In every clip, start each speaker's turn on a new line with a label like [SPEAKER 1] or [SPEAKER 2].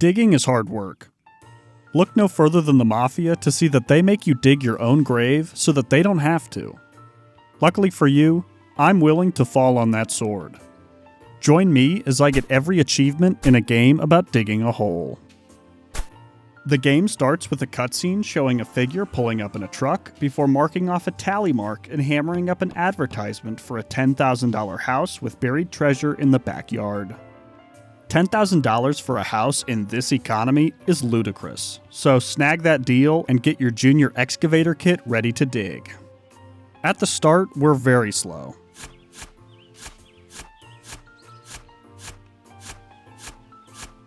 [SPEAKER 1] Digging is hard work. Look no further than the Mafia to see that they make you dig your own grave so that they don't have to. Luckily for you, I'm willing to fall on that sword. Join me as I get every achievement in a game about digging a hole. The game starts with a cutscene showing a figure pulling up in a truck before marking off a tally mark and hammering up an advertisement for a $10,000 house with buried treasure in the backyard. $10,000 for a house in this economy is ludicrous, so snag that deal and get your junior excavator kit ready to dig. At the start, we're very slow.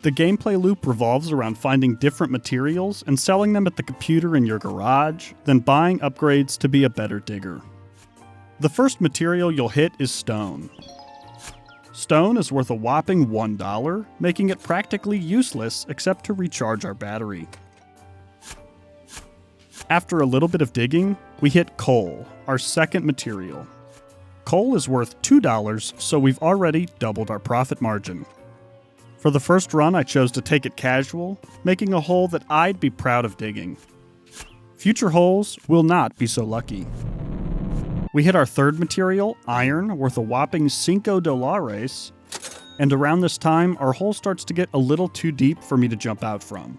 [SPEAKER 1] The gameplay loop revolves around finding different materials and selling them at the computer in your garage, then buying upgrades to be a better digger. The first material you'll hit is stone. Stone is worth a whopping $1, making it practically useless except to recharge our battery. After a little bit of digging, we hit coal, our second material. Coal is worth $2, so we've already doubled our profit margin. For the first run, I chose to take it casual, making a hole that I'd be proud of digging. Future holes will not be so lucky. We hit our third material, iron, worth a whopping $5, and around this time, our hole starts to get a little too deep for me to jump out from.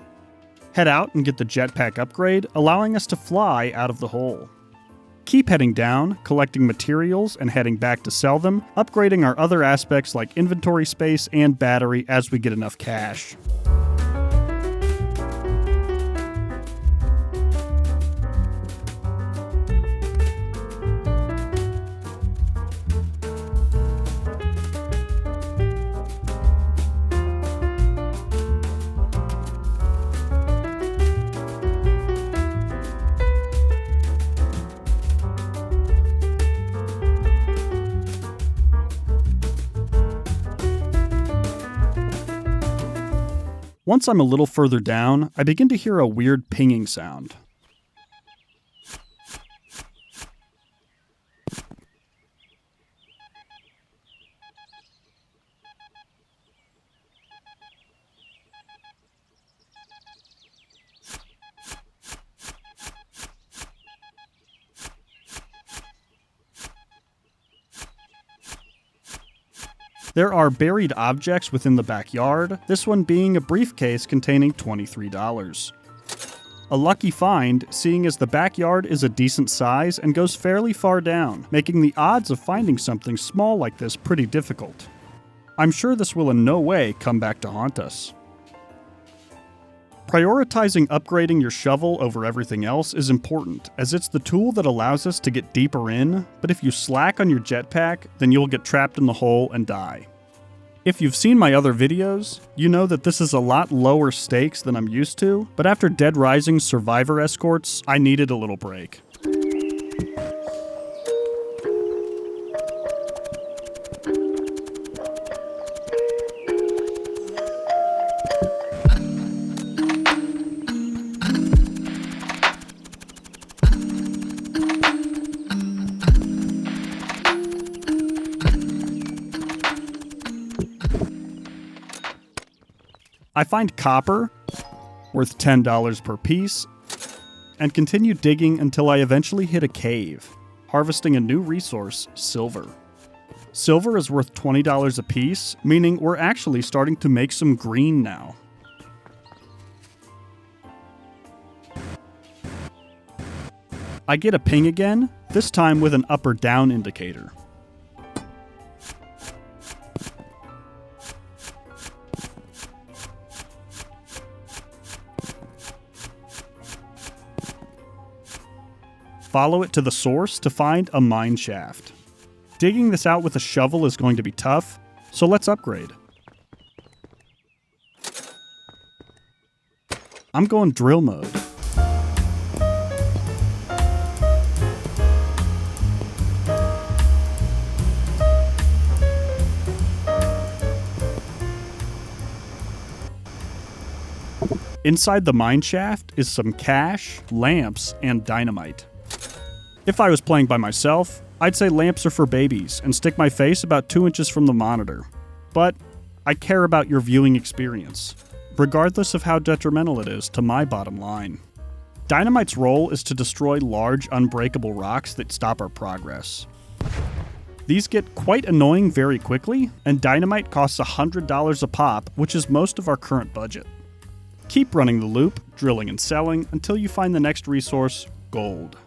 [SPEAKER 1] Head out and get the jetpack upgrade, allowing us to fly out of the hole. Keep heading down, collecting materials and heading back to sell them, upgrading our other aspects like inventory space and battery as we get enough cash. Once I'm a little further down, I begin to hear a weird pinging sound. There are buried objects within the backyard, this one being a briefcase containing $23. A lucky find, seeing as the backyard is a decent size and goes fairly far down, making the odds of finding something small like this pretty difficult. I'm sure this will in no way come back to haunt us. Prioritizing upgrading your shovel over everything else is important, as it's the tool that allows us to get deeper in, but if you slack on your jetpack, then you'll get trapped in the hole and die. If you've seen my other videos, you know that this is a lot lower stakes than I'm used to, but after Dead Rising's survivor escorts, I needed a little break. I find copper, worth $10 per piece, and continue digging until I eventually hit a cave, harvesting a new resource, silver. Silver is worth $20 a piece, meaning we're actually starting to make some green now. I get a ping again, this time with an up or down indicator. Follow it to the source to find a mine shaft. Digging this out with a shovel is going to be tough, so let's upgrade. I'm going drill mode. Inside the mine shaft is some cash, lamps, and dynamite. If I was playing by myself, I'd say lamps are for babies and stick my face about 2 inches from the monitor. But I care about your viewing experience. regardless of how detrimental it is to my bottom line. Dynamite's role is to destroy large, unbreakable rocks that stop our progress. These get quite annoying very quickly, and dynamite costs $100 a pop, which is most of our current budget. Keep running the loop, drilling and selling, until you find the next resource, gold.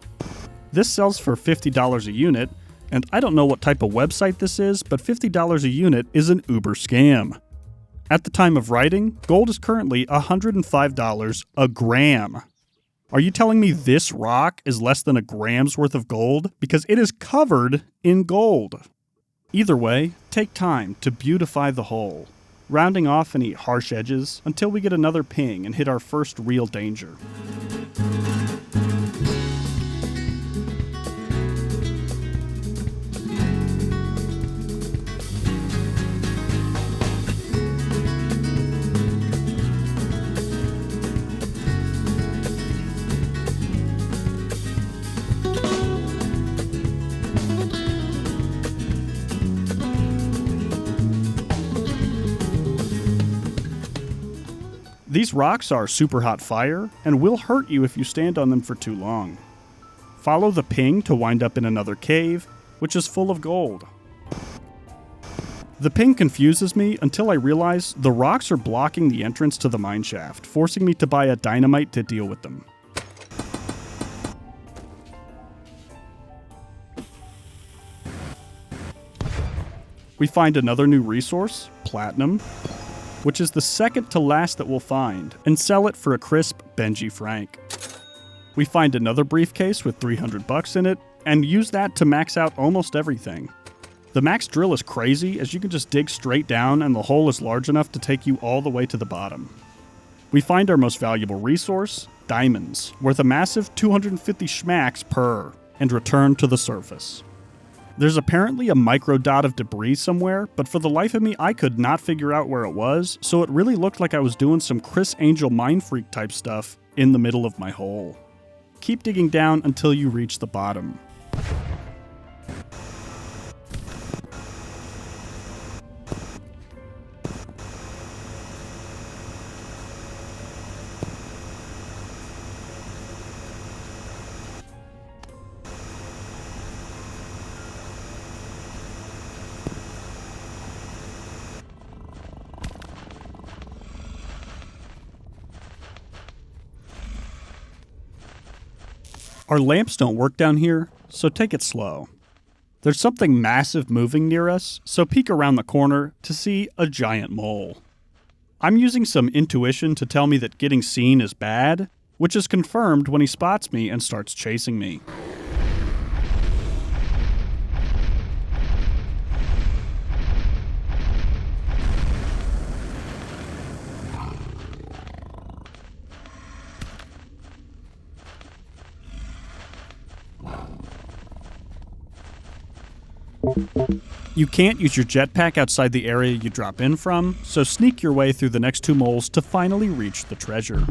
[SPEAKER 1] This sells for $50 a unit, and I don't know what type of website this is, but $50 a unit is an uber scam. At the time of writing, gold is currently $105 a gram. Are you telling me this rock is less than a gram's worth of gold? Because it is covered in gold. Either way, take time to beautify the hole, rounding off any harsh edges until we get another ping and hit our first real danger. These rocks are super hot fire and will hurt you if you stand on them for too long. Follow the ping to wind up in another cave, which is full of gold. The ping confuses me until I realize the rocks are blocking the entrance to the mine shaft, forcing me to buy a dynamite to deal with them. We find another new resource, platinum, which is the second to last that we'll find, and sell it for a crisp Benji Frank. We find another briefcase with $300 in it, and use that to max out almost everything. The max drill is crazy, as you can just dig straight down and the hole is large enough to take you all the way to the bottom. We find our most valuable resource, diamonds, worth a massive 250 schmacks per, and return to the surface. There's apparently a micro dot of debris somewhere, but for the life of me I could not figure out where it was, so it really looked like I was doing some Chris Angel Mind Freak type stuff in the middle of my hole. Keep digging down until you reach the bottom. Our lamps don't work down here, so take it slow. There's something massive moving near us, so peek around the corner to see a giant mole. I'm using some intuition to tell me that getting seen is bad, which is confirmed when he spots me and starts chasing me. You can't use your jetpack outside the area you drop in from, so sneak your way through the next two moles to finally reach the treasure.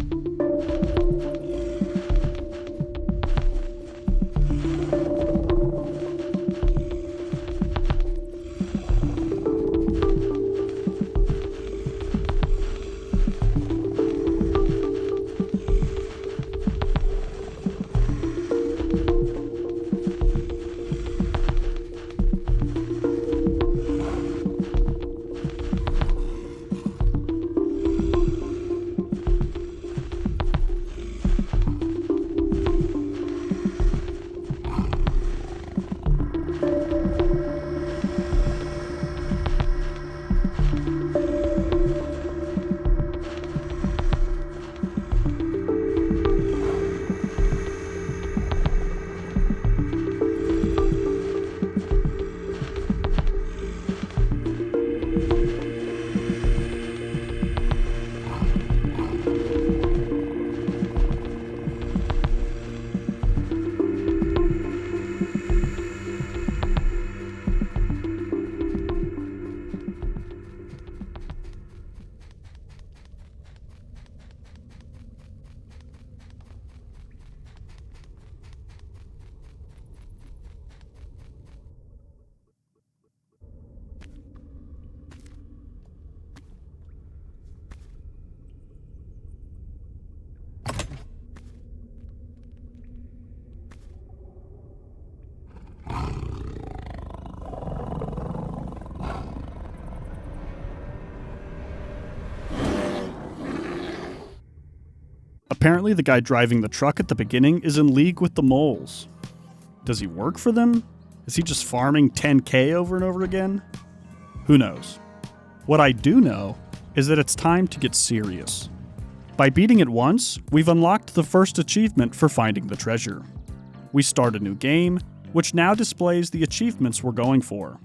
[SPEAKER 1] Apparently the guy driving the truck at the beginning is in league with the moles. Does he work for them? Is he just farming 10k over and over again? Who knows? What I do know is that it's time to get serious. By beating it once, we've unlocked the first achievement for finding the treasure. We start a new game, which now displays the achievements we're going for.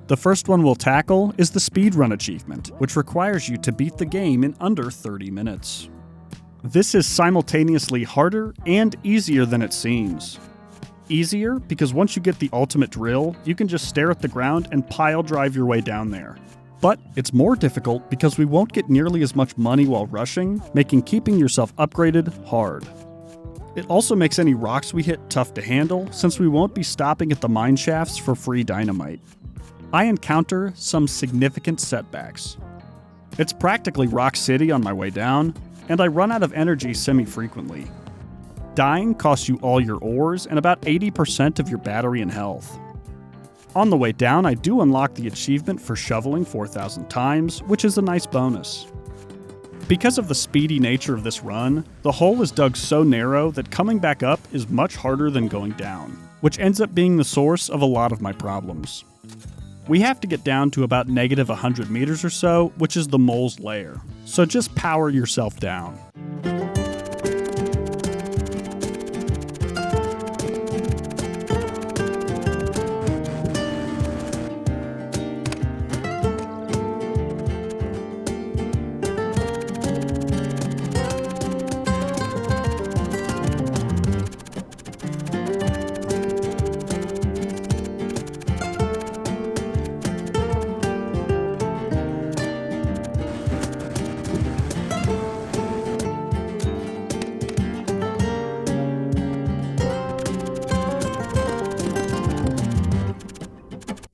[SPEAKER 1] The first one we'll tackle is the Speedrun achievement, which requires you to beat the game in under 30 minutes. This is simultaneously harder and easier than it seems. Easier because once you get the ultimate drill, you can just stare at the ground and pile drive your way down there. But it's more difficult because we won't get nearly as much money while rushing, making keeping yourself upgraded hard. It also makes any rocks we hit tough to handle, since we won't be stopping at the mine shafts for free dynamite. I encounter some significant setbacks. It's practically Rock City on my way down, and I run out of energy semi-frequently. Dying costs you all your ores and about 80% of your battery and health. On the way down, I do unlock the achievement for shoveling 4,000 times, which is a nice bonus. Because of the speedy nature of this run, the hole is dug so narrow that coming back up is much harder than going down, which ends up being the source of a lot of my problems. We have to get down to about negative 100 meters or so, which is the mole's lair, so just power yourself down.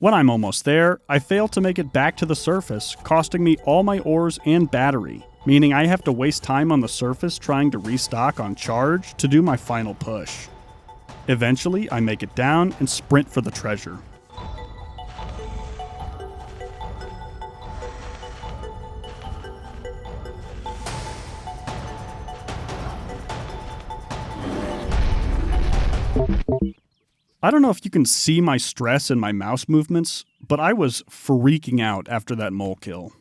[SPEAKER 1] When I'm almost there, I fail to make it back to the surface, costing me all my ores and battery, meaning I have to waste time on the surface trying to restock on charge to do my final push. Eventually, I make it down and sprint for the treasure. I don't know if you can see my stress in my mouse movements, but I was freaking out after that mole kill.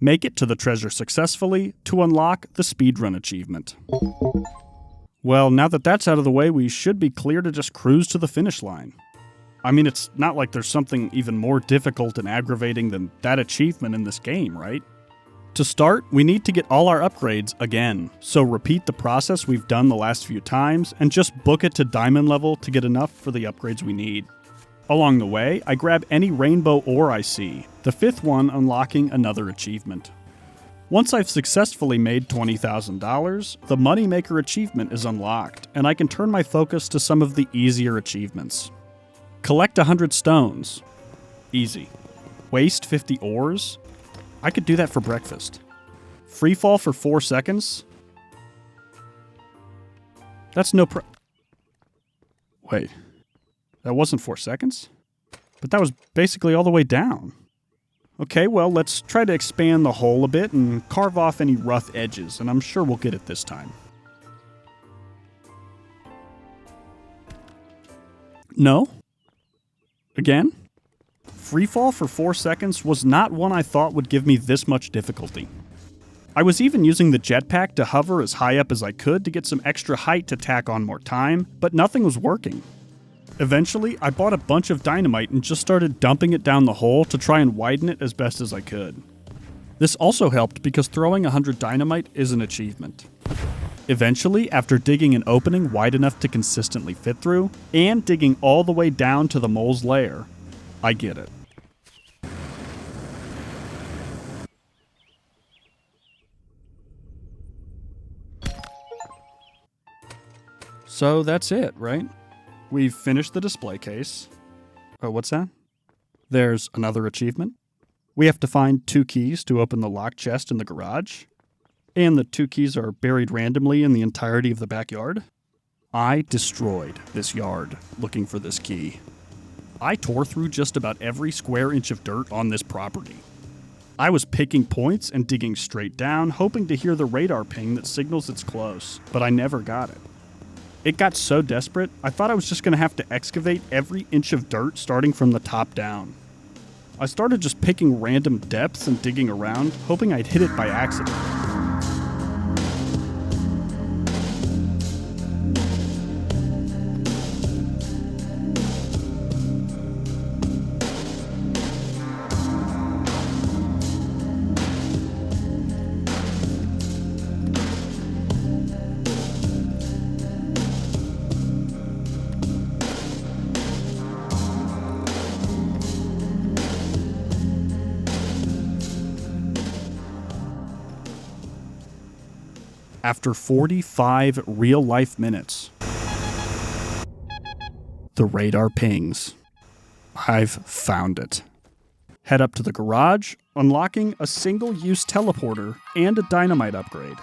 [SPEAKER 1] Make it to the treasure successfully to unlock the Speedrun achievement. Well, now that that's out of the way, we should be clear to just cruise to the finish line. I mean, it's not like there's something even more difficult and aggravating than that achievement in this game, right? To start, we need to get all our upgrades again, so repeat the process we've done the last few times and just book it to diamond level to get enough for the upgrades we need. Along the way, I grab any rainbow ore I see, the fifth one unlocking another achievement. Once I've successfully made $20,000, the Moneymaker achievement is unlocked, and I can turn my focus to some of the easier achievements. Collect 100 stones. Easy. Waste 50 ores. I could do that for breakfast. Freefall for 4 seconds. That's no Wait. That wasn't 4 seconds? But that was basically all the way down. Okay, well, let's try to expand the hole a bit and carve off any rough edges, and I'm sure we'll get it this time. No? Again? Freefall for 4 seconds was not one I thought would give me this much difficulty. I was even using the jetpack to hover as high up as I could to get some extra height to tack on more time, but nothing was working. Eventually, I bought a bunch of dynamite and just started dumping it down the hole to try and widen it as best as I could. This also helped because throwing 100 dynamite is an achievement. Eventually, after digging an opening wide enough to consistently fit through, and digging all the way down to the mole's lair, I get it. So that's it, right? We've finished the display case. Oh, what's that? There's another achievement. We have to find 2 keys to open the locked chest in the garage. And the 2 keys are buried randomly in the entirety of the backyard. I destroyed this yard looking for this key. I tore through just about every square inch of dirt on this property. I was picking points and digging straight down, hoping to hear the radar ping that signals it's close, but I never got it. It got so desperate, I thought I was just going to have to excavate every inch of dirt starting from the top down. I started just picking random depths and digging around, hoping I'd hit it by accident. After 45 real-life minutes, the radar pings. I've found it. Head up to the garage, unlocking a single-use teleporter and a dynamite upgrade.